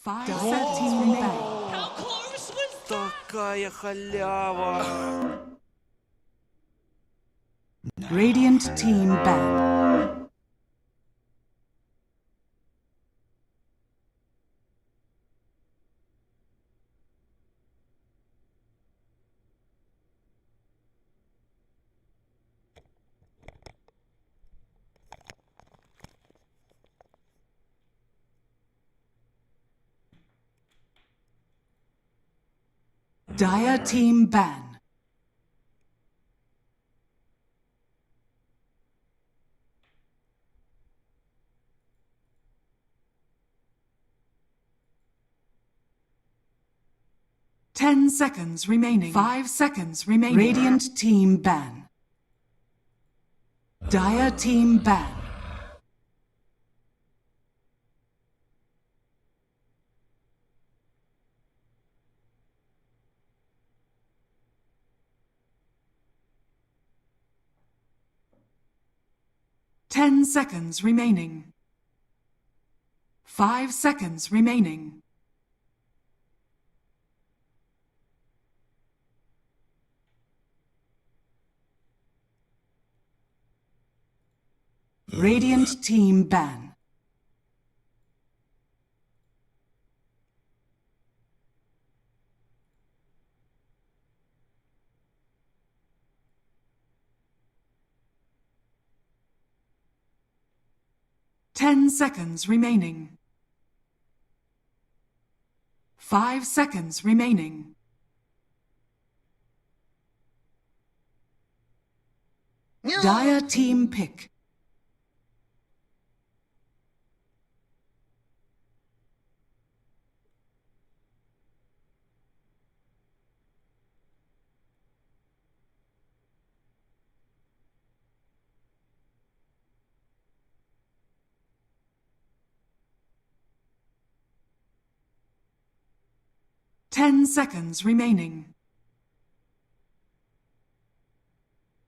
5 team ban. How close was that? Такая халява. Radiant team ban. Dire team ban. Ten seconds remaining. 5 seconds remaining. Radiant team ban. Dire team ban. Ten seconds remaining. 5 seconds remaining. Radiant team ban. Ten seconds remaining. 5 seconds remaining. Dire team pick. Ten seconds remaining.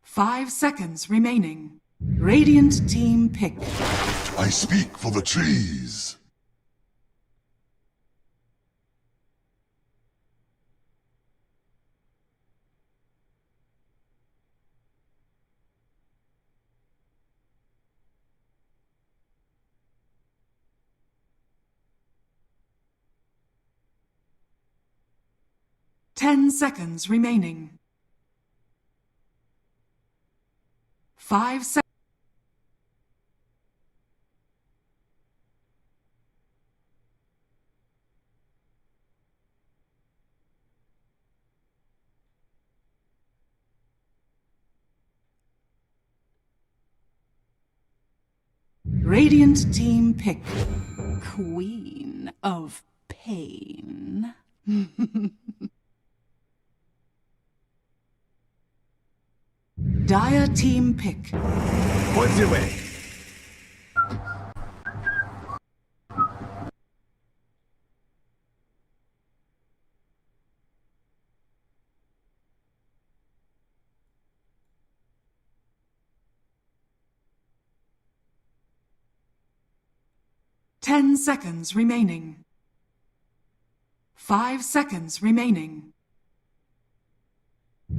5 seconds remaining. Radiant team pick. I speak for the trees. Ten seconds remaining. 5 seconds. Radiant team pick. Queen of Pain. Dire team pick. What's your way? Ten seconds remaining. 5 seconds remaining.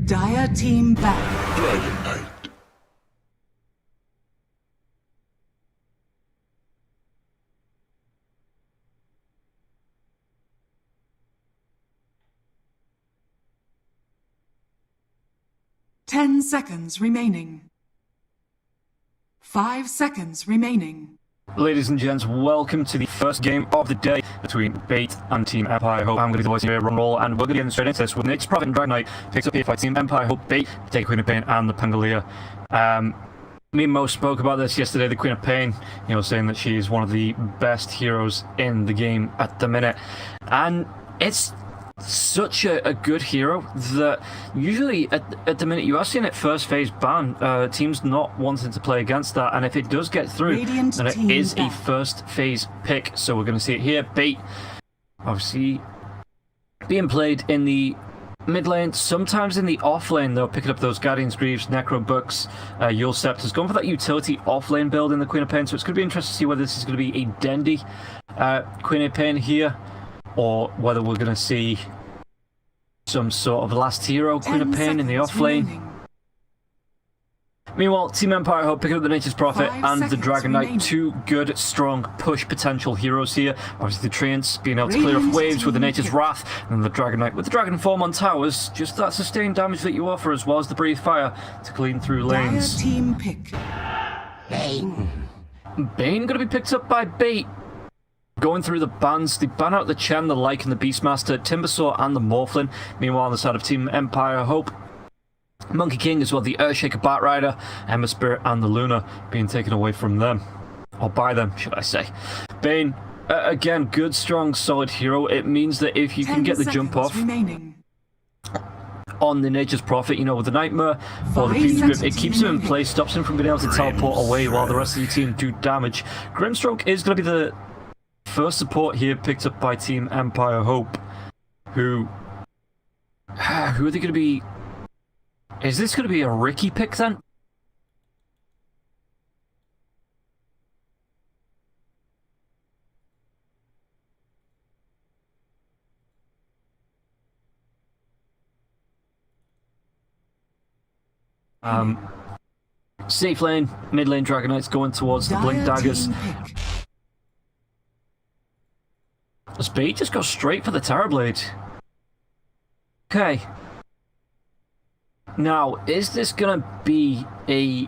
Dire team back. Dragon Knight. Ten seconds remaining. 5 seconds remaining. Ladies and gents, welcome to the first game of the day between Bait and Team Empire. Hope I'm going to be the voice here, roll, and we're going to get straight into this with Nick's Prophet and Dragon Knight picks up here by Team Empire. Hope Bait take Queen of Pain and the Pangolier. Me and Mo spoke about this yesterday, the Queen of Pain, saying that she's one of the best heroes in the game at the minute. And it's such a good hero that usually at the minute you are seeing it first phase ban, teams not wanting to play against that, and if it does get through, then it is a first phase pick. So we're going to see it here. Bait obviously being played in the mid lane, sometimes in the off lane though, picking up those Guardian's Greaves, Necro Bucks, Yule Scepters, going for that utility off lane build in the Queen of Pain. So it's going to be interesting to see whether this is going to be a Dendy Queen of Pain here. or whether we're going to see some sort of last hero, Queen of 10 Pain in the seconds off lane. remaining. Meanwhile, Team Empire Hope picking up the Nature's Prophet 5 and the seconds Dragon Knight, remaining. two good, strong push potential heroes here. Obviously the Treants being able to clear off Radiant waves with the team Nature's pick. Wrath, and the Dragon Knight with the Dragon Form on towers, just that sustained damage that you offer as well as the Breathe Fire to clean through Dire lanes. team pick. Bane going to be picked up by Bait. Going through the bans, they ban out the Chen, the Lycan, the Beastmaster, Timbersaw and the Morphlin. Meanwhile on the side of Team Empire Hope, Monkey King as well, the Earthshaker Batrider, Emma Spirit and the Luna being taken away from them. Or by them, should I say. Bane, again, good, strong, solid hero. It means that if you can 10 get the jump seconds off remaining. on the Nature's Prophet, you know, with the Nightmare or the 5 Future Grip, it seconds keeps him in remaining. place, stops him from being able to teleport away while the rest of the team do damage. Grimstroke is going to be the first support here picked up by Team Empire Hope, who are they going to be? Is this going to be a Ricky pick then? Safe lane, mid lane Dragon Knights going towards the Blink Dire Daggers. team pick. Speed just goes straight for the Terrorblade. Okay. Now, is this gonna be a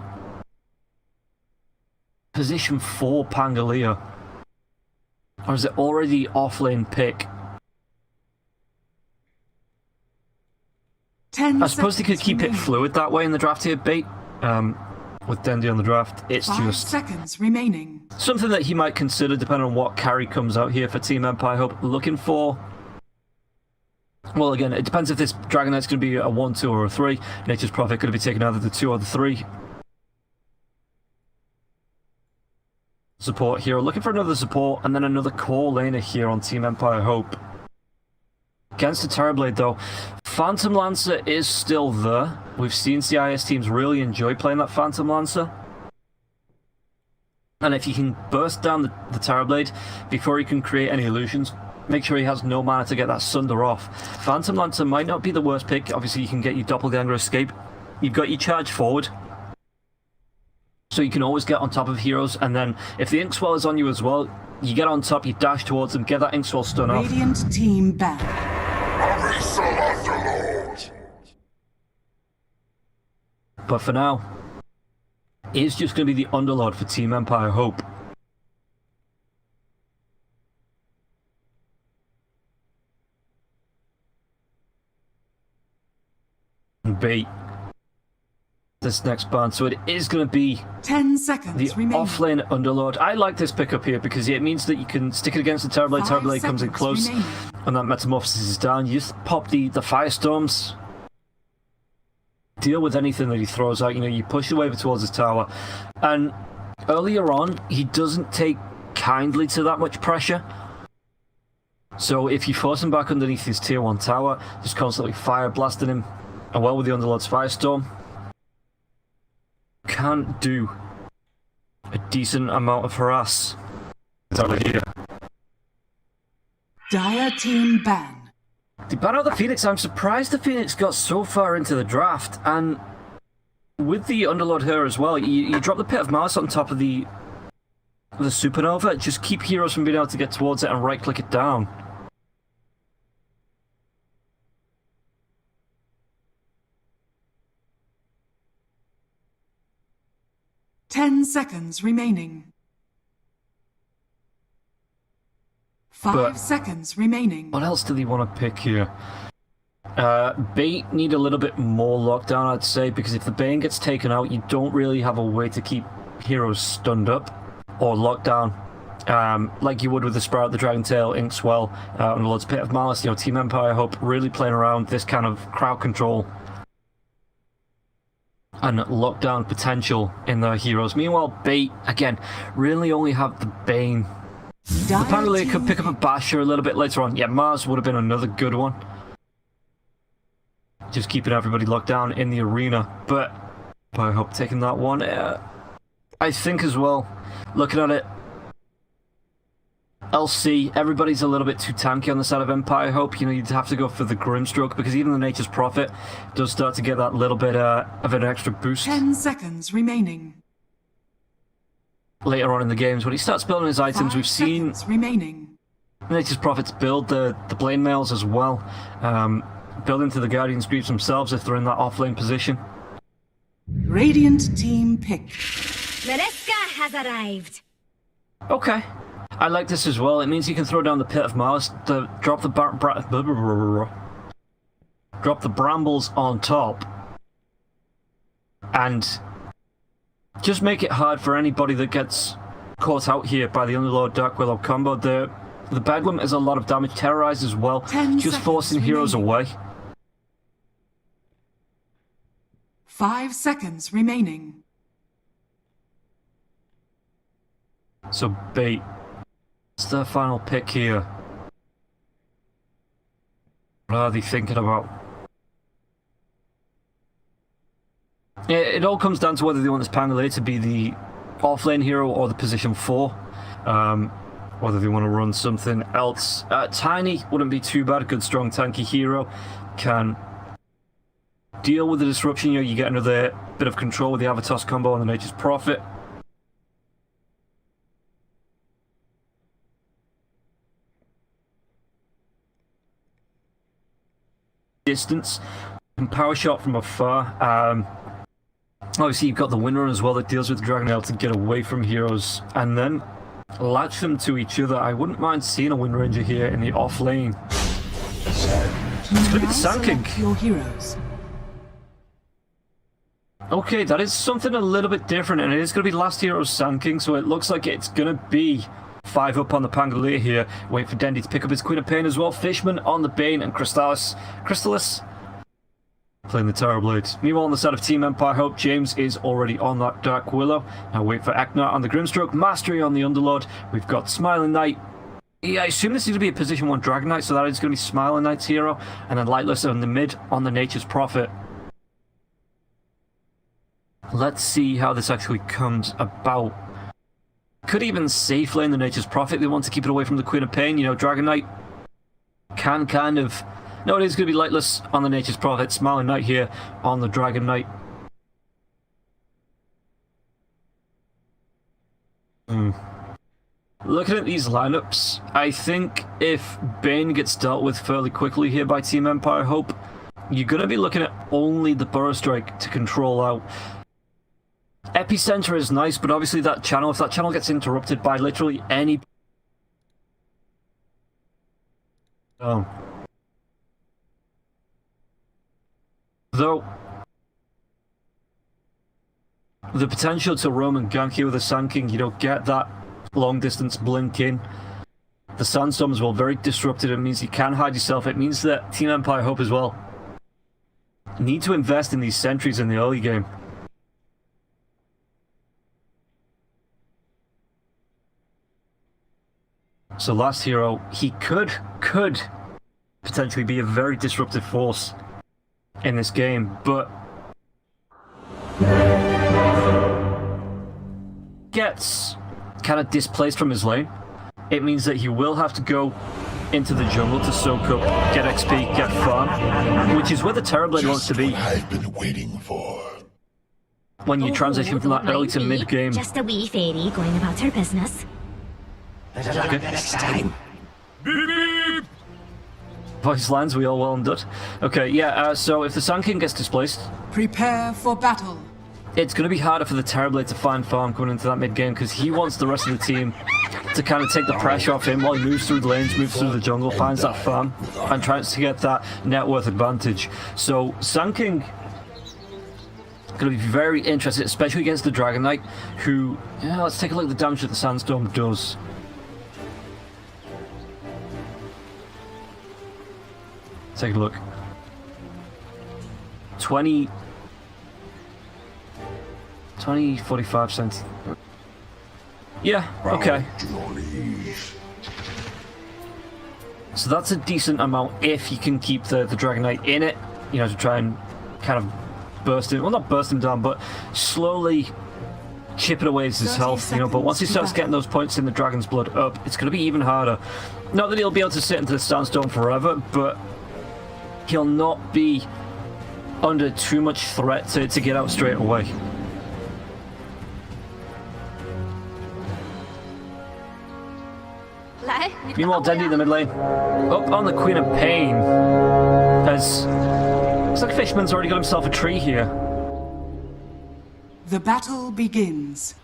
position for Pangalia? Or is it already off-lane pick? 10 I suppose they could seconds keep it remaining. fluid that way in the draft here, Bait. With Dendy on the draft, it's 5 just seconds remaining. something that he might consider depending on what carry comes out here for Team Empire Hope looking for. Well, again, it depends if this Dragon Knight's going to be a 1, 2, or a 3. Nature's Prophet could be taking either the 2 or the 3. Support hero. Looking for another support, and then another core laner here on Team Empire Hope. Against the Terrorblade, though, Phantom Lancer is still there. We've seen CIS teams really enjoy playing that Phantom Lancer. And if you can burst down the Terrorblade before he can create any illusions, make sure he has no mana to get that Sunder off. Phantom Lancer might not be the worst pick. Obviously, you can get your Doppelganger Escape. You've got your charge forward, so you can always get on top of heroes. And then if the Inkswell is on you as well, you get on top, you dash towards them, get that Inkswell stun off. Radiant team ban. But for now, it's just going to be the Underlord for Team Empire Hope. Bait this next ban, so it is going to be 10 seconds the remaining. offlane Underlord. I like this pickup here because it means that you can stick it against the Terrorblade. 5 Terrorblade comes in seconds close, remaining. and that Metamorphosis is down. You just pop the Firestorms. Deal with anything that he throws out. You know, you push the wave towards his tower, and earlier on, he doesn't take kindly to that much pressure. So if you force him back underneath his tier 1 tower, just constantly fire blasting him, and well with the Underlord's Firestorm, can do a decent amount of harass. It's over here. Dire team ban. The ban out the Phoenix, I'm surprised the Phoenix got so far into the draft, and with the Underlord here as well, you drop the Pit of Malice on top of the Supernova, just keep heroes from being able to get towards it and right-click it down. Ten seconds remaining. 5 But- seconds remaining. What else do they want to pick here? Bait need a little bit more lockdown, I'd say, because if the Bane gets taken out, you don't really have a way to keep heroes stunned up or locked down, like you would with the Sprout, the Dragon Tail, Inkswell, and Lord's Pit of Malice. You know, Team Empire Hope really playing around this kind of crowd control and lockdown potential in their heroes. Meanwhile, Bait, again, really only have the Bane. Dire Apparently, it team could pick up a Basher a little bit later on. Yeah, Mars would have been another good one. Just keeping everybody locked down in the arena. But I hope taking that one. I think as well, looking at it, LC, everybody's a little bit too tanky on the side of Empire Hope. You know, you'd have to go for the Grimstroke because even the Nature's Prophet does start to get that little bit of an extra boost 10 seconds remaining. later on in the games. When he starts building his items, 5 we've seen seconds remaining. Nature's Prophets build the Blade Mails as well, build into the Guardian's Greaves themselves if they're in that off-lane position. Radiant team pick. Mareska has arrived. Okay. I like this as well. It means you can throw down the Pit of Malice, drop the brambles on top, and just make it hard for anybody that gets caught out here by the Underlord Dark Willow combo. The Bedlam is a lot of damage, Terrorize as well, 10 just forcing heroes remaining. away. 5 seconds remaining. So Bait, it's their final pick here. What are they thinking about? It all comes down to whether they want this Pangolier to be the off-lane hero or the position 4. Whether they want to run something else. Tiny wouldn't be too bad. A good, strong, tanky hero can deal with the disruption. You know, you get another bit of control with the Avatos combo on the Nature's Prophet. Distance and power shot from afar. Obviously you've got the Windrun as well that deals with the Dragon Nail to get away from heroes and then latch them to each other. I wouldn't mind seeing a Wind Ranger here in the off lane. It's going to be the Sand King. Select your heroes. Okay, that is something a little bit different, and it is going to be last hero's Sand King, so it looks like it's going to be 5 up on the Pangolier here. Wait for Dendy to pick up his Queen of Pain as well. Fishman on the Bane and Crystalis playing the Terrorblade. Meanwhile, on the side of Team Empire Hope, James is already on that Dark Willow. Now wait for Eknar on the Grimstroke. Mastery on the Underlord. We've got Smiling Knight. Yeah, I assume this is going to be a position 1 Dragon Knight, so that is going to be Smiling Knight's hero. And then Lightless on the mid on the Nature's Prophet. Let's see how this actually comes about. Could even safe lane the Nature's Prophet. They want to keep it away from the Queen of Pain. You know, Dragon Knight can kind of... No, it is going to be Lightless on the Nature's Prophet. Smiling Knight here on the Dragon Knight. Looking at these lineups, I think if Bane gets dealt with fairly quickly here by Team Empire Hope, you're going to be looking at only the Burrow Strike to control out. Epicenter is nice, but obviously that channel, if that channel gets interrupted by literally any... Oh. Though, the potential to roam and gank here with a Sand King, you don't get that long distance blink in. The Sandstorms will very disrupted. It means you can hide yourself. It means that Team Empire Hope as well need to invest in these sentries in the early game. So last hero, he could potentially be a very disruptive force in this game, but gets kind of displaced from his lane. It means that he will have to go into the jungle to soak up, get XP, get farm, which is where the Terrorblade wants to be. I've been waiting for. When you transition from that early to Mind me, mid game. Just a wee fairy going about her business. Next time. Voice lines, we all well and done. Okay, yeah, so if the Sand King gets displaced, Prepare for battle. it's going to be harder for the Terrorblade to find farm going into that mid game because he wants the rest of the team to kind of take the pressure off him while he moves through the lanes, moves through the jungle, finds that farm, and tries to get that net worth advantage. So Sand King going to be very interested, especially against the Dragon Knight, who, yeah, let's take a look at the damage that the Sandstorm does. Take a look. 20, 45 cents. Yeah, okay. So that's a decent amount if you can keep the Dragon Knight in it, you know, to try and kind of burst him, well, not burst him down, but slowly chipping away at his 30 health, you know, but once he seconds to starts getting those points in the Dragon's Blood up, it's going to be even harder. Not that he'll be able to sit into the Sandstorm forever, but he'll not be under too much threat to get out straight away. Meanwhile, Dendy in the mid lane, up on the Queen of Pain, as looks like Fishman's already got himself a tree here. The battle begins.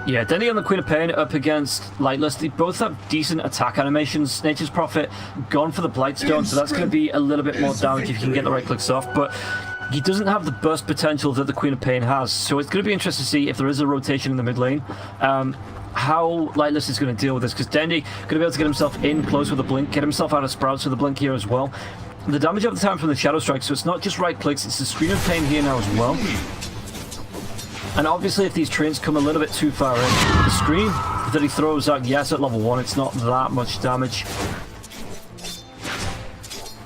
Yeah, Dendy and the Queen of Pain up against Lightless. They both have decent attack animations. Nature's Prophet gone for the Blightstone, so that's going to be a little bit more damage if you can get the right clicks off, but he doesn't have the burst potential that the Queen of Pain has, so it's going to be interesting to see if there is a rotation in the mid lane. How Lightless is going to deal with this, because Dendy going to be able to get himself in close with a blink, get himself out of sprouts with a blink here as well. The damage over the time from the Shadow Strike, so it's not just right clicks, it's the Screen of Pain here now as well. And obviously if these trains come a little bit too far in, the Screen that he throws out, yes, at level 1, it's not that much damage.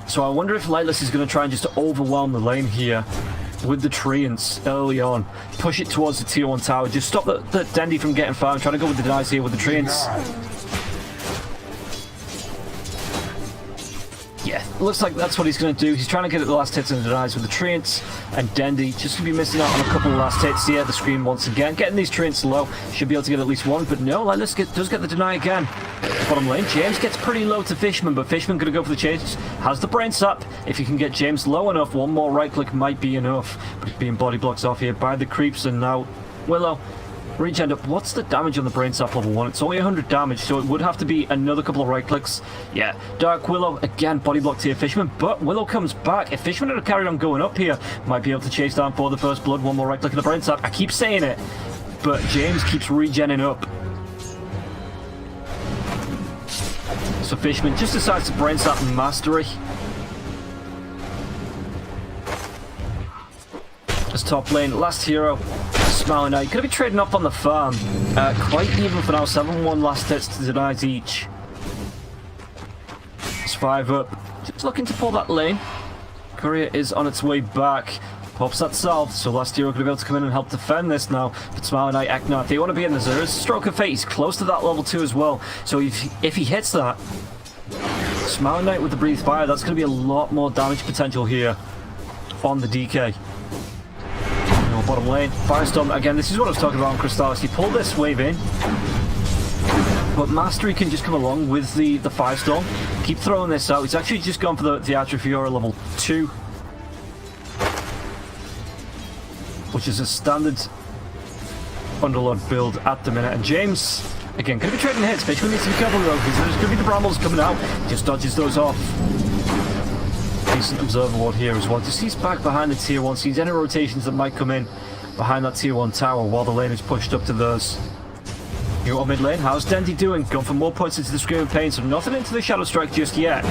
So I wonder if Lightless is going to try and just overwhelm the lane here with the treants early on. Push it towards the tier 1 tower. Just stop the Dendy from getting far. I'm trying to go with the denies here with the treants. Yeah, looks like that's what he's going to do. He's trying to get at the last hits and denies with the treants. And Dendy just going to be missing out on a couple of last hits. Yeah, the screen once again. Getting these treants low. Should be able to get at least one. But no, Lightless does get the deny again. Bottom lane, James gets pretty low to Fishman, but Fishman going to go for the chase. Has the brain up. If you can get James low enough, one more right click might be enough. But he's being body blocked off here by the creeps, and now Willow. Regen up. What's the damage on the brain sap level 1? It's only 100 damage, so it would have to be another couple of right clicks. Yeah, Dark Willow again body blocked here, Fishman, but Willow comes back. If Fishman had carried on going up here, might be able to chase down for the first blood. One more right click in the brain sap. I keep saying it, but James keeps regenning up. So Fishman just decides to brain sap Mastery. As top lane, last hero, Smiling Knight. Going to be trading up on the farm. Quite even for now, 7-1 last hits to denies each. It's 5 up. Just looking to pull that lane. Courier is on its way back. Pops that south, so last hero going to be able to come in and help defend this now. But Smiling Knight, Eknar, they want to be in this. There is Stroke of Fate. He's close to that level 2 as well. So if he hits that, Smiling Knight with the Breathe Fire, that's going to be a lot more damage potential here on the DK. Bottom lane, Firestorm, again, this is what I was talking about on Crystallis. He pulled this wave in, but Mastery can just come along with the Firestorm, keep throwing this out. He's actually just gone for the Atrophiora level 2, which is a standard Underlord build at the minute. And James, again, going to be trading hits. Fishman needs to be careful though, because there's going to be the Brambles coming out. Just dodges those off. Decent Observer Ward here as well. Just he's back behind the tier 1, sees any rotations that might come in behind that tier 1 tower while the lane is pushed up to theirs. You're on mid lane, how's Dendy doing? Gone for more points into the Scream of Pain, so nothing into the Shadow Strike just yet.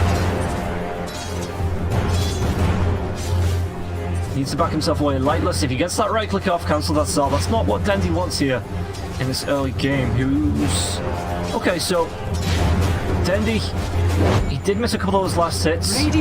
Needs to back himself away. Lightless, if he gets that right click off, cancel that stall. That's not what Dendy wants here in this early game. Okay, so Dendy, he did miss a couple of those last hits in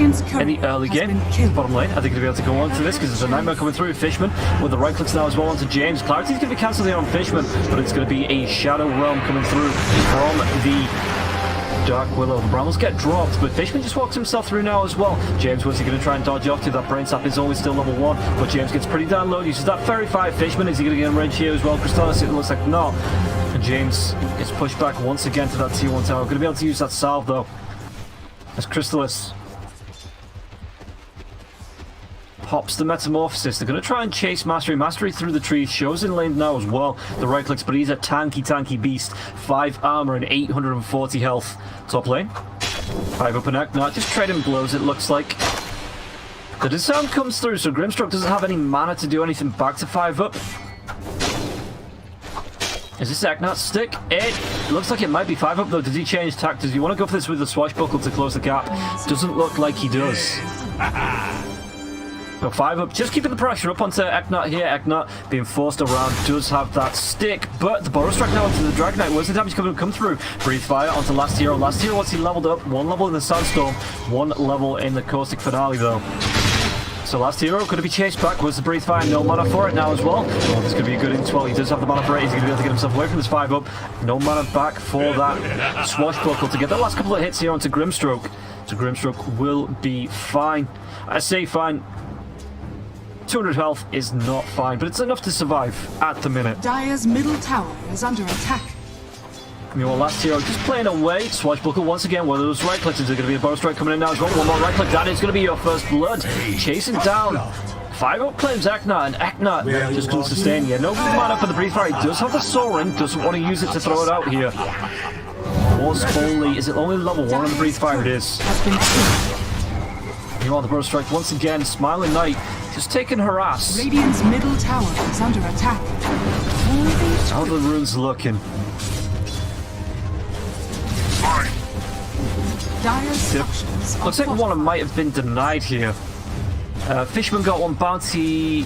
the early game. Bottom lane, I think he'll be able to go on to this because there's a Nightmare coming through. Fishman with the right clicks now as well onto James. Clarity's going to be cancelled here on Fishman, but it's going to be a Shadow Realm coming through from the Dark Willow. The Brambles get dropped, but Fishman just walks himself through now as well. James, was he going to try and dodge off to that brain sap? Is always still level 1, but James gets pretty down low. Uses that Fairy Fire. Fishman, is he going to get in range here as well? Crystallis, it looks like not. And James gets pushed back once again to that tier 1 tower. Going to be able to use that salve though. As Crystallis pops the Metamorphosis. They're going to try and chase Mastery. Mastery through the trees. Shows in lane now as well. The right clicks, but he's a tanky beast. 5 armor and 840 health. Top lane. 5 up and Eknar. Just trading blows, it looks like. The disarm comes through, so Grimstroke doesn't have any mana to do anything back to 5 up. Is this Eknar's stick? It looks like it might be 5 up though. Does he change tack? Does he want to go for this with the swashbuckle to close the gap? Doesn't look like he does. But 5 up, just keeping the pressure up onto Eknar here. Eknar being forced around, does have that stick, but the Boros Strike now onto the Dragon Knight. Where's the damage come through? Breathe Fire onto last hero. Last hero, once he leveled up, 1 level in the Sandstorm, 1 level in the Caustic Finale though. So last hero could be chased back. Was the breathe fire? No mana for it now as well. Oh, this could be a good int. Well, he does have the mana for it. He's going to be able to get himself away from this 5-up. No mana back for that swashbuckle to get the last couple of hits here onto Grimstroke. So Grimstroke will be fine. I say fine. 200 health is not fine, but it's enough to survive at the minute. Dire's middle tower is under attack. Meanwhile, last hero just playing away. Swashbuckle once again. One of those right clicks. Is there going to be a bow strike coming in now as well? One more right click. That is going to be your first blood. Chasing down. 5-up claims Aknat, and Aknat just couldn't sustain. Yeah, no mana for the breathe fire. He does have the soaring. Doesn't want to use it to throw it out here. Was only. Is it only level 1 on the breathe fire? It is. Meanwhile, the bow strike once again. Smiling Knight just taking harass. Radiant's middle tower is under attack. How are the runes looking? Dire's structures are Looks like one might have been denied here. Fishman got one bounty.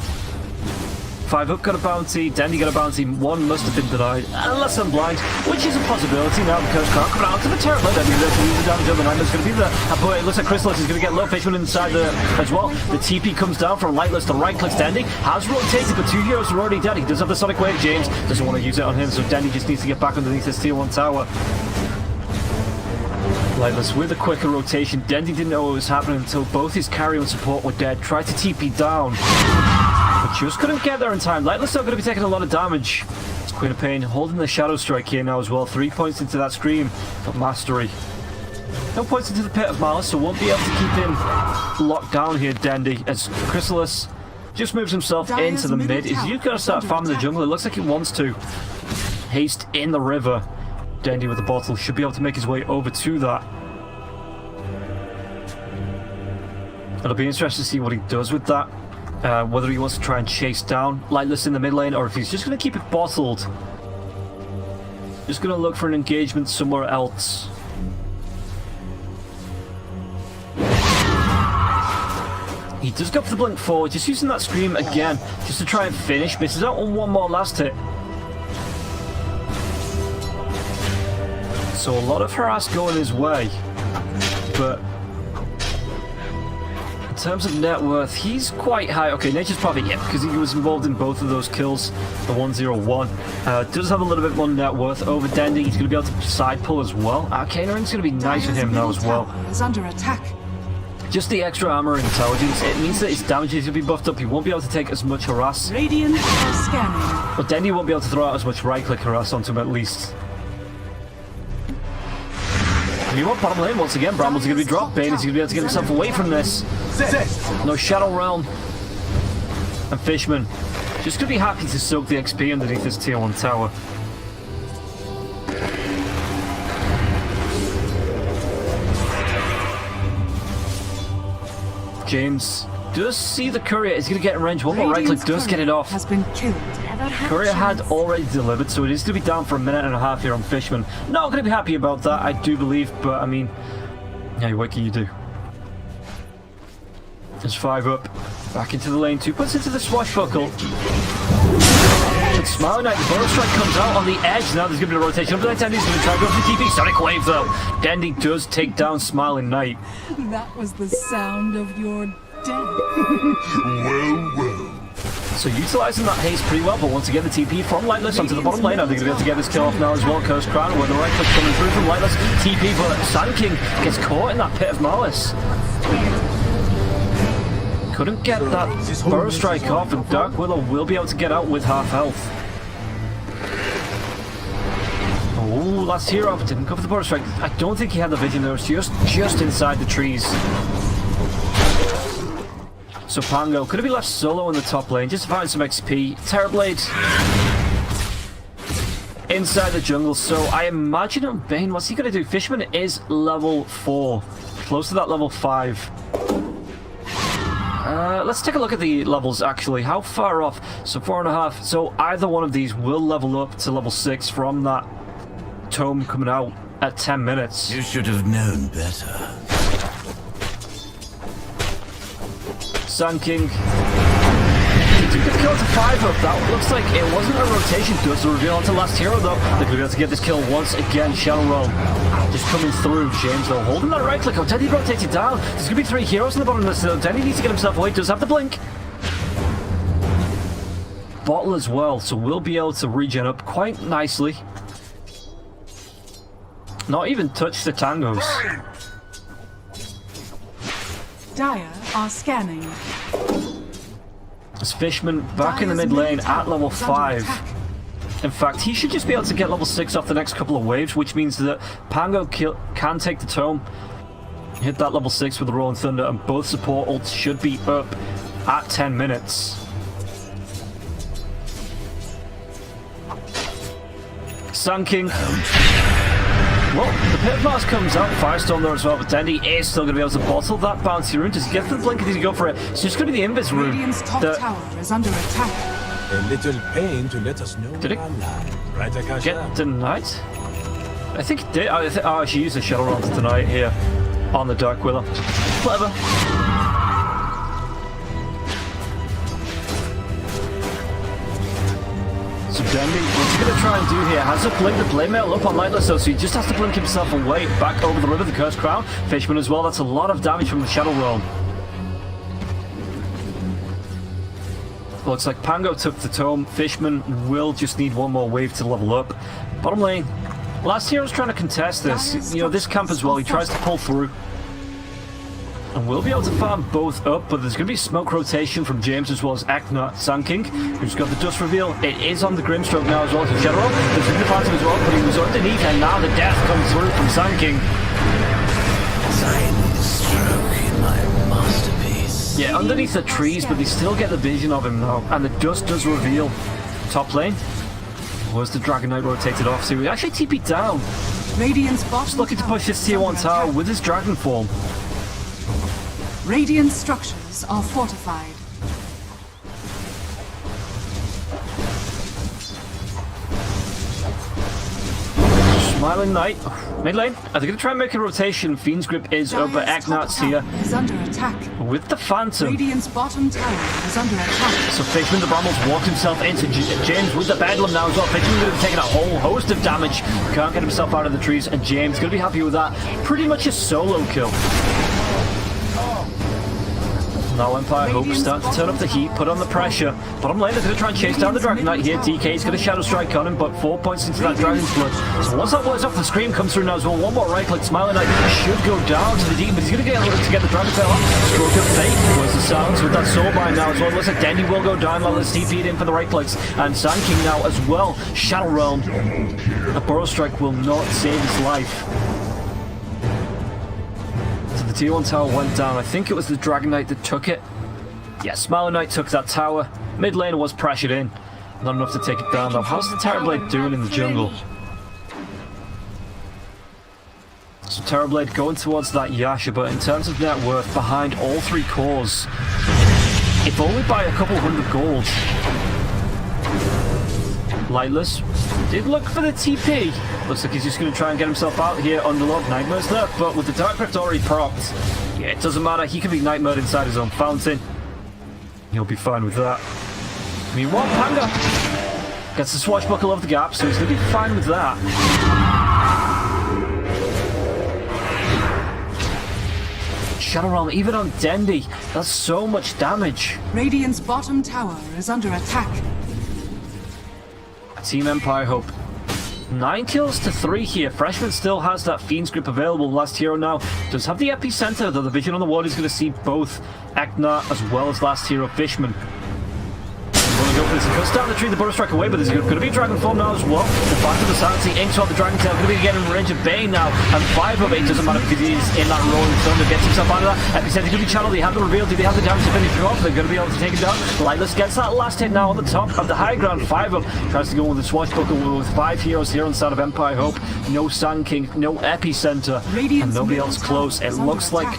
5-up got a bounty. Dandy got a bounty. One must have been denied, unless I'm blind, which is a possibility now because Crown coming out to the turret. Dandy going to use the damage on the night. There's going to be the. But it looks like Chrysalis is going to get low. Fishman inside there as well. The TP comes down from Lightless to right clicks. Dandy has rotated, but 2 heroes are already dead. He does have the Sonic Wave. James doesn't want to use it on him, so Dandy just needs to get back underneath this tier 1 tower. Lightless with a quicker rotation. Dendy didn't know what was happening until both his carry and support were dead. Tried to TP down, but just couldn't get there in time. Lightless still going to be taking a lot of damage. It's Queen of Pain holding the Shadow Strike here now as well. 3 points into that Scream of Mastery. No points into the Pit of Malice, so won't be able to keep him locked down here, Dendy, as Chrysalis just moves himself into the mid. Is he going to start farming the jungle? It looks like he wants to. Haste in the river. Dendy with the bottle should be able to make his way over to that. It'll be interesting to see what he does with that. Whether he wants to try and chase down Lightless in the mid lane, or if he's just going to keep it bottled. Just going to look for an engagement somewhere else. He does go for the blink forward, just using that Scream again, just to try and finish. Misses out on one more last hit. So a lot of harass going his way, but in terms of net worth, he's quite high. Okay, Nature's probably because he was involved in both of those kills, the 101. Does have a little bit more net worth over Dendy. He's going to be able to side pull as well. Arcana Ring's going to be nice with him now as well. Is under attack. Just the extra armor and intelligence, it means that his damage is going to be buffed up. He won't be able to take as much harass. Radiant are scanning. But Dendy won't be able to throw out as much right-click harass onto him at least. You want bottom lane once again. Bramble's going to be dropped. Bane is going to be able to get himself away from this. No Shadow Realm. And Fishman just going to be happy to soak the XP underneath this tier 1 tower. James does see the courier. Is going to get in range. One more right click does get it off. Has been killed. Courier had already delivered, so it is to be down for a minute and a half here on Fishman. Not going to be happy about that, I do believe, but I mean, yeah, what can you do? There's 5-up, back into the lane, 2 puts into the swashbuckle. And Smiling Knight, the bonus strike comes out on the edge. Now there's going to be a rotation up to that time. He's going to try to go for the TP. Sonic Wave though. Dandy does take down Smiling Knight. That was the sound of your death. Well. So utilising that haste pretty well, but once again the TP from Lightless onto the bottom lane. I think they're going to be able to get this kill off now as well. Curse Crown with the right click coming through from Lightless. TP, but Sand King gets caught in that Pit of Malice. Couldn't get that Burrow Strike off, and Dark Willow will be able to get out with half health. Oh, last hero, but didn't go for the Burrow Strike. I don't think he had the vision there. It was just inside the trees. So Pango could have been left solo in the top lane, just to find some XP. Terrorblade inside the jungle, so I imagine on Bane, what's he going to do? Fishman is level 4, close to that level 5. Let's take a look at the levels actually. How far off? So 4.5. So either one of these will level up to level 6 from that tome coming out at 10 minutes. You should have known better. Sand King do get the kill to 5 up. That looks like it wasn't a rotation. Does the reveal onto last hero though. They're going to be able to get this kill once again. Shadow Realm just coming through. James though holding that right click. Dendy rotated down. There's going to be 3 heroes on the bottom of this. So Dendy needs to get himself away. Does have the blink. Bottle as well, so we'll be able to regen up quite nicely. Not even touch the tangos. Dire are scanning. As Fishman back in the mid lane at level 5. In fact, he should just be able to get level 6 off the next couple of waves, which means that Pango can take the tome, hit that level 6 with the Rolling Thunder, and both support ults should be up at 10 minutes. Sun King. Well, the Pit Blast comes out, Firestorm there as well, but Dendy is still going to be able to bottle that bouncy rune. Does he get the blink or does he go for it? It's just going to be the Invis rune. Radiant's top tower is under attack. A little pain to let us know Did it we're alive. Right, Akasha? get denied? I think it did. Oh, she used the Shadow Realm to deny it here on the Dark Willow. Clever. So Dendy, what's he going to try and do here? Has to blink the blade mail up on Lightless though, so he just has to blink himself away back over the river, the Cursed Crown. Fishman as well, that's a lot of damage from the Shadow Realm. Looks like Pango took the tome. Fishman will just need one more wave to level up. Bottom lane, last hero's trying to contest this. You know, this camp as well, he tries to pull through. And we'll be able to farm both up, but there's going to be smoke rotation from James as well as Akna Sun King, who's got the dust reveal. It is on the Grimstroke now as well as General. There's in the phantom as well, but he was underneath, and now the death comes through from Sun King. Tiny stroke in my masterpiece. Yeah, underneath the trees, but they still get the vision of him now, and the dust does reveal. Top lane was the Dragon Knight rotated off, so he actually TP'd down. Radiant's bottom Just looking to tower push this is tier 1 under tower attack. with his Dragon form. Radiant structures are fortified. Smiling Knight, mid lane. Are they going to try and make a rotation? Fiend's Grip is up, but Dire's top Aknat's here tower is under attack. with the Phantom. Radiant's bottom tower is under attack. So Fishman the Brambles walked himself into James with the Bedlam now as well. Fishman going to be taking a whole host of damage. Can't get himself out of the trees, and James going to be happy with that. Pretty much a solo kill. Now Empire Hope starting to turn up the heat, put on the pressure. Bottom lane, they're going to try and chase down the Dragon Knight here. DK's got a Shadow Strike on him, but 4 points into that Dragon's Blood. So once that wears off, the Scream comes through now as well. One more right click, Smiling Knight should go down to the deep, but he's going to get the Dragon Tail off. Stroke of Fate, where's the silence with that Soulbind now as well. Looks like Dendy will go down, while let's TP'd in for the right clicks. And Sand King now as well. Shadow Realm. A Burrow Strike will not save his life. So the tier 1 tower went down. I think it was the Dragon Knight that took it. Yeah, Smiling Knight took that tower. Mid lane was pressured in. Not enough to take it down though. How's the Terrorblade doing in the jungle? So Terrorblade going towards that Yasha, but in terms of net worth, behind all 3 cores, if only by a couple hundred gold. Lightless did look for the TP. Looks like he's just going to try and get himself out here under Lord Nightmare's there, but with the Dark Rift already propped, yeah, it doesn't matter. He can be Nightmared inside his own fountain. He'll be fine with that. Meanwhile, Panga gets the swashbuckle of the gap, so he's going to be fine with that. Shadow Realm, even on Dendy, that's so much damage. Radiant's bottom tower is under attack. Team Empire Hope. 9 kills to 3 here. Freshman still has that Fiend's Grip available. Last hero now does have the epicenter, though the vision on the ward is going to see both Akna as well as last hero Fishman. Going to go for this. He cuts down the tree, the Burrow Strike away, but there's going to be Dragon Form now as well. The back of the Sanity, inks on the Dragon Tail, going to be getting in range of Bane now. And 5 of 8 doesn't matter if he is in that Rolling Thunder, gets himself out of that. Epicenter could be channeled, they have the reveal, do they have the damage to finish him off? They're going to be able to take him down. Lightless gets that last hit now on the top of the high ground. 5 up, tries to go with the swashbuckle with 5 heroes here inside of Empire Hope. No Sand King, no epicenter, and nobody else close. It looks like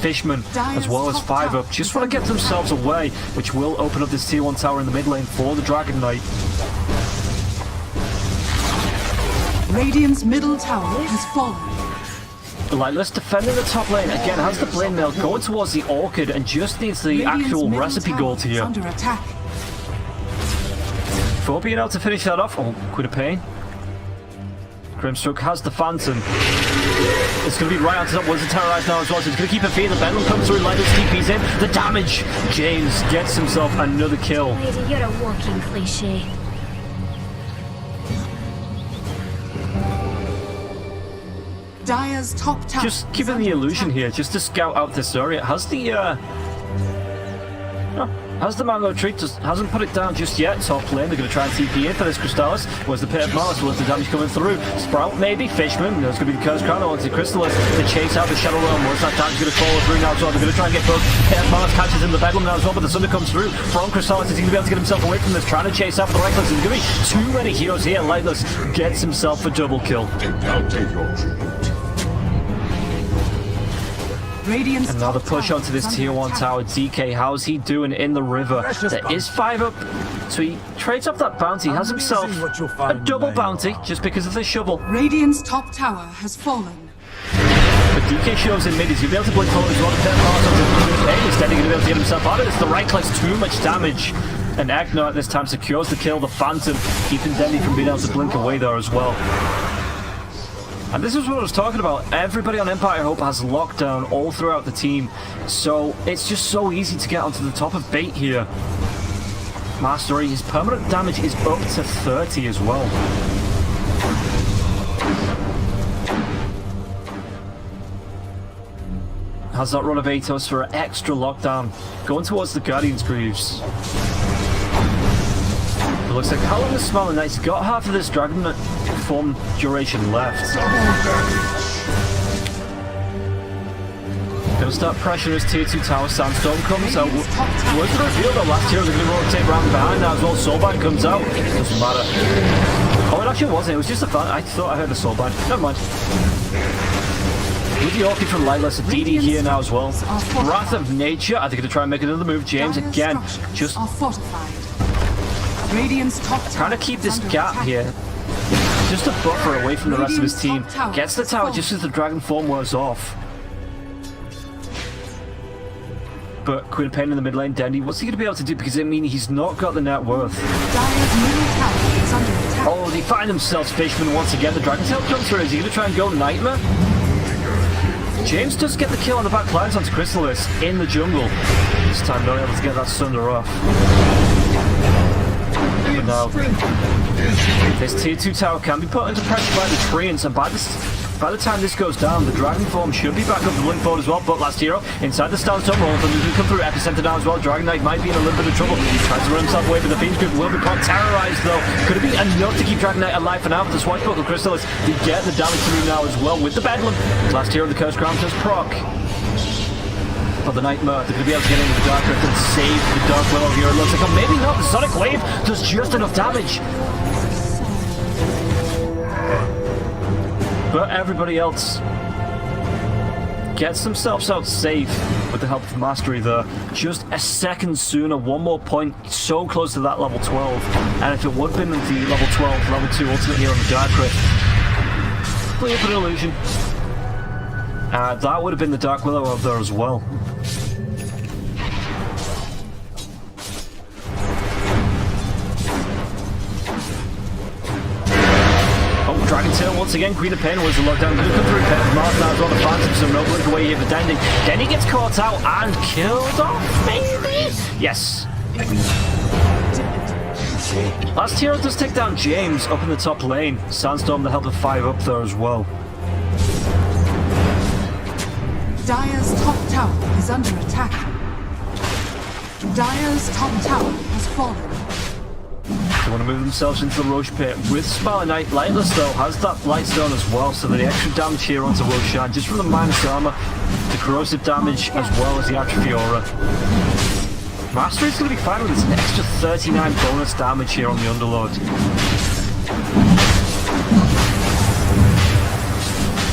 Fishman as well as 5 up just want to get themselves away, which will open up this tier 1 tower in the mid lane for the Dragon Knight. Radiant's middle tower has fallen. Lightless defending the top lane again, has the blade mail going towards the Orchid and just needs the Radiant's actual middle recipe tower gold is here. under attack. before being able to finish that off. Oh, Queen of Pain. Grimstroke has the Phantom. It's going to be right onto top. Wizard terrorized now as well, so it's going to keep it feeding. The Bedlam comes through, Linus TP's in. The damage! James gets himself another kill. Lady, you're a walking cliche. Dire's top tower. Just given the illusion here, just to scout out this area, has the Mango Tree just hasn't put it down just yet. Top lane, they're going to try and TP in for this Crystallis. Where's the Pit of Malice? Where's the damage coming through? Sprout, maybe? Fishman? No, it's going to be the Curse Crown. I want the Crystallis to chase out the Shadow Realm. Where's that damage going to follow through now as well? They're going to try and get both. Pit of Malice catches in the Bedlam now as well, but the Thunder comes through from Crystallis. Is he going to be able to get himself away from this? Trying to chase out the Lightless. There's going to be too many heroes here. Lightless gets himself a double kill. Radiant's And now the top push tower onto this is tier under 1 attack. tower. DK, how's he doing in the river? There is 5 up. So he trades up that bounty. He has himself a double bounty just because of the shovel. Radiant's top tower has fallen. But DK shows in mid. He's going to be able to blink forward as well. Instead, he's going to be able to get himself out of this. The right clicks too much damage. And Agnar at this time secures the kill. The Phantom keeping Denny from being able to blink away there as well. And this is what I was talking about. Everybody on Empire Hope has lockdown all throughout the team. So it's just so easy to get onto the top of bait here. Mastery, his permanent damage is up to 30 as well. Has that run of Atos for an extra lockdown. Going towards the Guardian's Greaves. It looks like how long is Smiling Knight? He's got half of this Dragon form duration left. Gonna start pressuring his tier 2 tower. Sandstorm comes out. Was it revealed that last year they're gonna rotate round behind now as well? Soulbind comes out. Doesn't matter. Oh, it actually wasn't. It was just a fan. I thought I heard the Soulbind. Never mind. With the Orchid from Lightless, a DD here now as well. Wrath of Nature. I think gonna try and make another move. James Dire's again. structures Just are fortified. Radiant's top tower trying to keep is this under gap attack. here. Just a buffer away from the rest of his team. Radiant's top tower Gets the has tower fallen. just as the Dragon form wears off. But Queen of Pain in the mid lane, Dendy, what's he going to be able to do? Because I mean, he's not got the net worth. Dire's middle tower is under attack. Oh, they find themselves Fishman once again. The Dragon Tail comes through. Is he going to try and go Nightmare? James does get the kill on the back lines onto Crystallis in the jungle. This time not able to get that Sunder off. But now, this tier 2 tower can be put into pressure by the Treants, and by the time this goes down, the Dragon form should be back up to blink forward as well. But last hero, inside the Sandstorm roll, and he's going to come through Epicenter now as well. Dragon Knight might be in a little bit of trouble. He tries to run himself away, but the Fiend's Grip will be caught. Terrorized though. Could it be enough to keep Dragon Knight alive for now? But the Swashbuckle Crystallis, they get the damage through now as well with the Bedlam. Last hero of the Curse Crown does proc. But the Nightmare, they're going to be able to get into the Dark Rift and save the Dark Willow here. It looks like, oh, maybe not. The Sonic Wave does just enough damage. But everybody else gets themselves out safe with the help of Mastery there. Just a second sooner, one more point, so close to that level 12. And if it would have been the level 12, level 2 ultimate here on the Dark Rift, complete an illusion. That would have been the Dark Willow out there as well. Dragon Tail once again, Queen of Pain was the lockdown. Going to come through Pet of Mars now as well. The Phantom, so no blink away here for Dendy. Dendy gets caught out and killed off, maybe? Yes. Last hero does take down James up in the top lane. Sandstorm, the help of 5 up there as well. Dire's top tower is under attack. Dire's top tower has fallen. They want to move themselves into the Roche Pit with Smiling Knight. Lightless though has that Lightstone as well, so the extra damage here onto Roshan, just from the minus armor, the corrosive damage as well as the Atrophy Aura. Mastery's going to be fine with this, an extra 39 bonus damage here on the Underlord.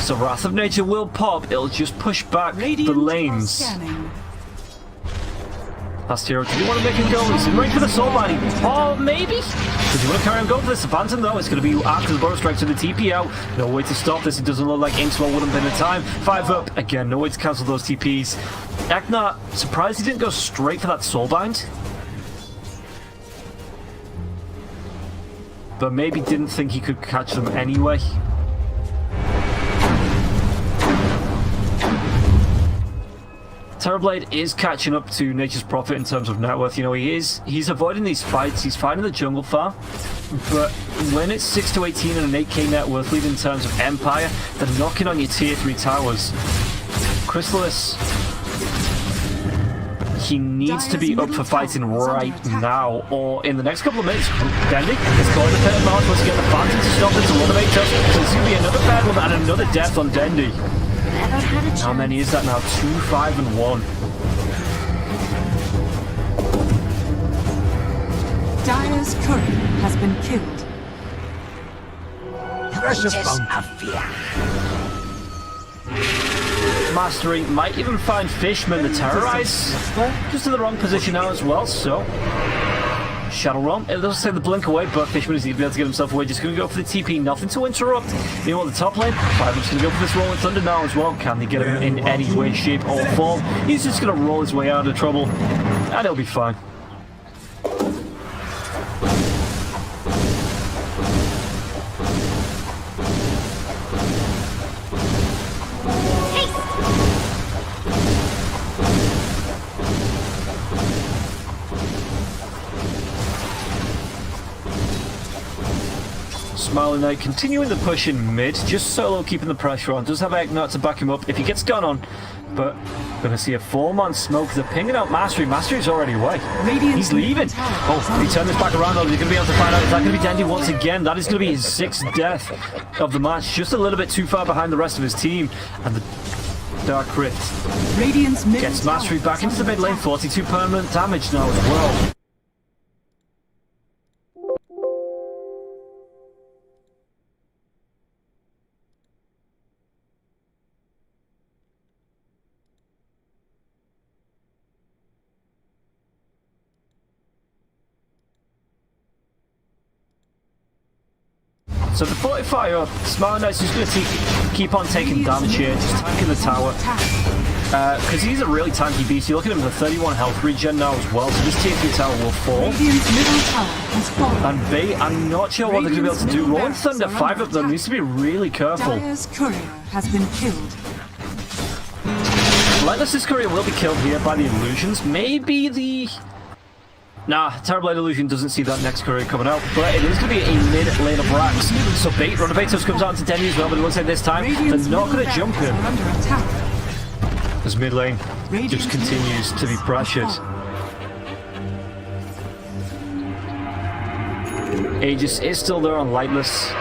So Wrath of Nature will pop, it'll just push back the lanes. Scanning. Last hero, do you want to make him go? He's in range for the Soulbind. Oh, maybe? Does he want to carry on going for this? The Phantom, though, it's going to be after the Burrow Strike to the TP out. No way to stop this. It doesn't look like Inkswell would have been in time. 5 up. Again, no way to cancel those TPs. Agnar, surprised he didn't go straight for that Soulbind. but maybe didn't think he could catch them anyway. Terrorblade is catching up to Nature's Prophet in terms of net worth. You know, he's avoiding these fights. He's fighting the jungle farm. But when it's 6 to 18 and an 8k net worth lead in terms of Empire, they're knocking on your tier 3 towers. Chrysalis, he needs to be up for fighting right now, or in the next couple of minutes. Dendy is going to pit of Mars once again. The Phantom to stop it to eliminate us. So there's going to be another bad one and another death on Dendy. How many is that now? 2, 5, and 1. Dire's courier has been killed. Precious bounty. Mastery might even find Fishman to terrorize. Just in the wrong position now as well, so... Shadow Realm, it doesn't take the blink away, but Fishman is able to get himself away. Just going to go for the TP, nothing to interrupt. You know what, the top lane, Fireman's going to go for this Rolling Thunder now as well. Can they get him in any way, shape, or form? He's just going to roll his way out of trouble, and he'll be fine. Smiling Knight continuing the push in mid, just solo keeping the pressure on. Does have Eknot to back him up if he gets gone on, but gonna see a 4-man smoke. They're pinging out Mastery. Mastery's already away. He's leaving. Oh, he turned this back around. Are they gonna be able to find out? Is that gonna be Dendy once again? That is gonna be his 6th death of the match. Just a little bit too far behind the rest of his team, and the Dark Rift gets Mastery back into the mid lane. 42 permanent damage now as well. So the 45 up, Smart Knight's just going to keep on taking damage here, just tanking the tower. Because he's a really tanky beast. You look at him with a 31 health regen now as well, so this tier 3 tower will fall. And B, I'm not sure what they're going to be able to do. Rolling Thunder 5 up though needs to be really careful. Dire's courier has been killed. Lightless's courier will be killed here by the illusions. Maybe the... Nah, Terrorblade Illusion doesn't see that next courier coming out, but it is going to be a mid lane of racks. So Bait, Runavatos comes out to Denny as well, but it looks like this time they're not going to jump him. As mid lane just continues to be pressured. Aegis is still there on Lightless.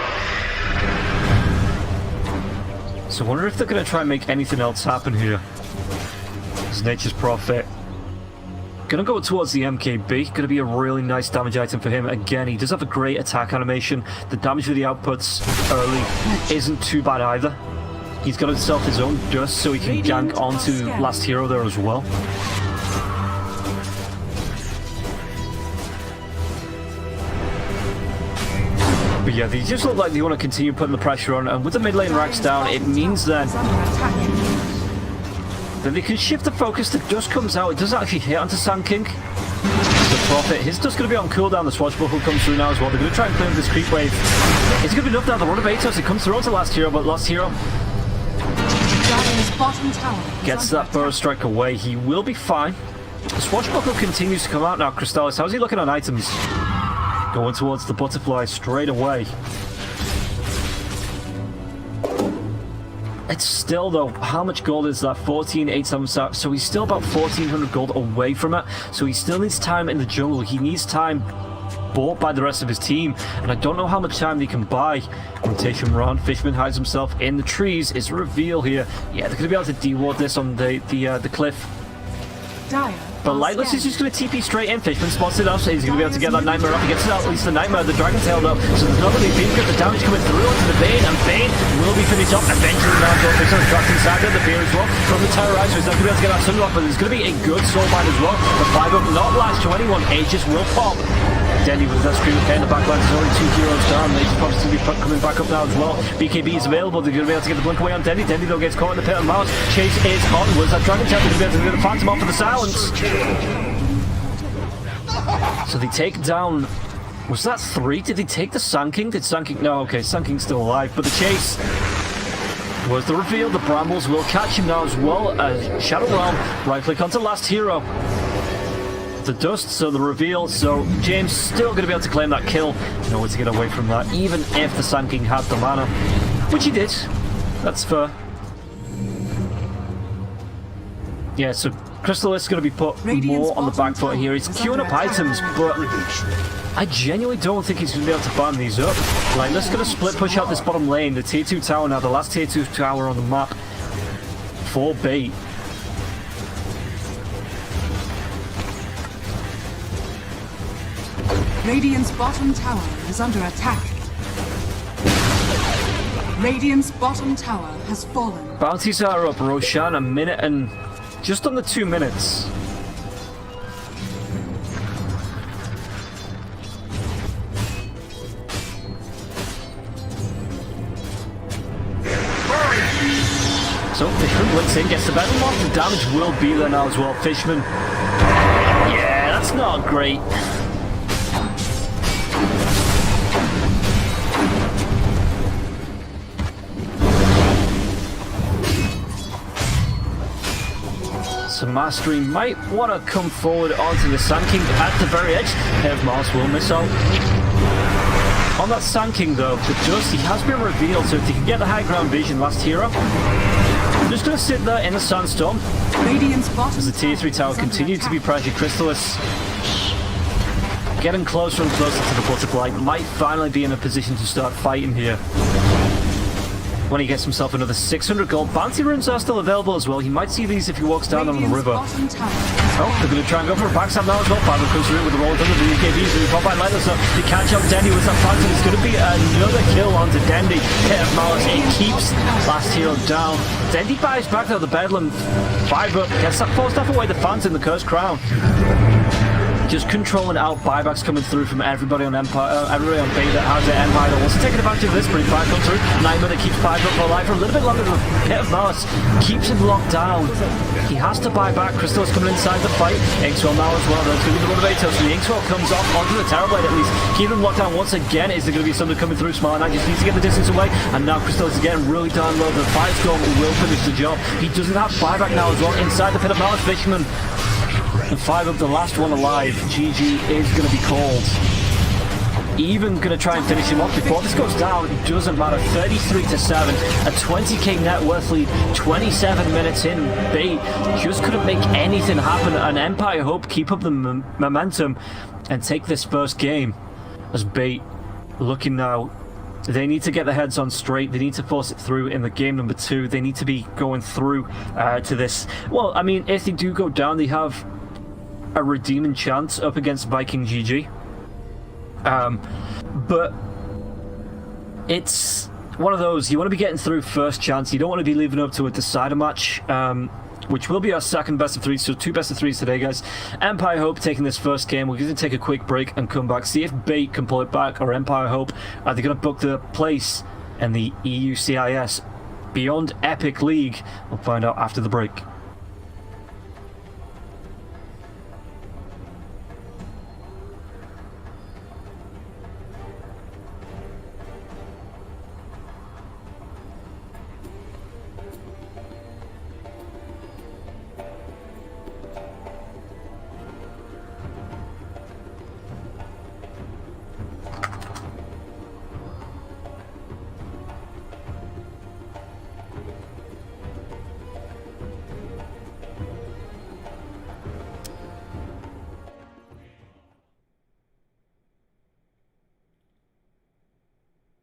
So I wonder if they're going to try and make anything else happen here. As Nature's Prophet gonna go towards the MKB, gonna be a really nice damage item for him. Again, he does have a great attack animation. The damage with the outputs early isn't too bad either. He's got himself his own dust so he can gank onto last hero there as well. But yeah, they just look like they want to continue putting the pressure on, and with the mid lane racks down, it means then they can shift the focus. The dust comes out. It doesn't actually hit onto Sand King. The Prophet. His dust going to be on cooldown. The Swashbuckle comes through now as well. They're going to try and clear up this creep wave. It's going to be enough now. The Runavatos. It comes through onto last hero, but last hero gets that burst strike away. He will be fine. The Swashbuckle continues to come out now. Crystallis, how's he looking on items? Going towards the butterfly straight away. It's still, though, how much gold is that? 14,877. So he's still about 1,400 gold away from it. So he still needs time in the jungle. He needs time bought by the rest of his team. And I don't know how much time they can buy. Rotation run. Fishman hides himself in the trees. It's a reveal here. Yeah, they're going to be able to de-ward this on the cliff. But Lightless is just going to TP straight in. Fishman spots it up, so he's going to be able to get that Nightmare up. He gets at least the Nightmare, the Dragon Tail though. So there's not going to be beam grip, the damage coming through onto the Bane, and Bane will be finished up eventually now. Fixer trapped inside there, the Fear as well. From the Terrorizer, he's not going to be able to get that Sunlock, but there's going to be a good Soulbind as well. The 5 up, not last to anyone. Aegis will pop. Denny with that Scream of Pain in the backline. There's only 2 heroes down. Aegis probably going to be coming back up now as well. BKB is available. They're going to be able to get the blink away on Denny. Denny though gets caught in the pit of Mars. Chase is onwards. That Dragon Tail is going to be able to get the Phantom off for the silence. So they take down Was that 3? Did he take the Sun King? Did Sun King... No, okay, Sun King's still alive. But the chase was the reveal. The Brambles will catch him now as well as Shadow Realm. Right click onto last hero. The dust, so the reveal. So James still going to be able to claim that kill. No way to get away from that, even if the Sun King had the mana. Which he did. That's fair. Yeah, so Crystal is going to be put more on the back foot here. He's queuing up items, but I genuinely don't think he's going to be able to farm these up. Like, let's going to split push out this bottom lane. The tier 2 tower now, the last tier 2 tower on the map for bait. Radiant's bottom tower is under attack. Radiant's bottom tower has fallen. Bounties are up. Roshan, a minute and just under 2 minutes. So Fishman blinks in, gets the battle mark. The damage will be there now as well. Fishman. Yeah, that's not great. So Mastery might want to come forward onto the Sand King at the very edge. Head of Mars will miss out. On that Sand King though, the dust, he has been revealed, so if he can get the high ground vision, last hero, just going to sit there in the sandstorm. Radiant's bottom As the tier 3 tower continues to be pressured, Crystalis getting closer and closer to the butterfly, might finally be in a position to start fighting here. When he gets himself another 600 gold. Bounty runes are still available as well. He might see these if he walks down on the river. Oh, they're going to try and go for a backstab now as well. Fiber comes through with the roll under the UKVs. We pop by like this, so to catch up Dendy with that fight. It's going to be another kill onto Dendy. Hit of Malice. It keeps last hero down. Dendy buys back though the Bedlam. Fiber gets that forced off away the Phantom, the Cursed Crown. Just controlling out buybacks coming through from everybody on Empire, everybody on Bait that has their Empire. They're also taking advantage of this. Pretty fire comes through. Nightmare that keeps Pipe up for life for a little bit longer than the Pit of Malice. Keeps him locked down. He has to buy back. Crystal's coming inside the fight. Inkswell now as well. There's going to be the Motivator. So the Inkswell comes off onto the Terrorblade at least. Keep him locked down once again. Is there going to be something coming through? Smart Knight just needs to get the distance away. And now Crystal is getting really down low. The Firestorm will finish the job. He doesn't have buyback now as well. Inside the Pit of Malice, Fishman. And 5 up, the last one alive. GG is going to be called. Even going to try and finish him off before this goes down. It doesn't matter. 33-7. A 20k net worth lead. 27 minutes in. Bait just couldn't make anything happen. And Empire Hope keep up the momentum and take this first game. As Bait looking now. They need to get their heads on straight. They need to force it through in the game number 2. They need to be going through to this. Well, I mean, if they do go down, they have a redeeming chance up against Viking GG. But it's one of those, you want to be getting through first chance. You don't want to be leaving up to a decider match, which will be our second best of 3. So 2 best of 3s today, guys. Empire Hope taking this first game. We're going to take a quick break and come back, see if Bait can pull it back, or Empire Hope, are they going to book the place in the EUCIS Beyond Epic League? We'll find out after the break.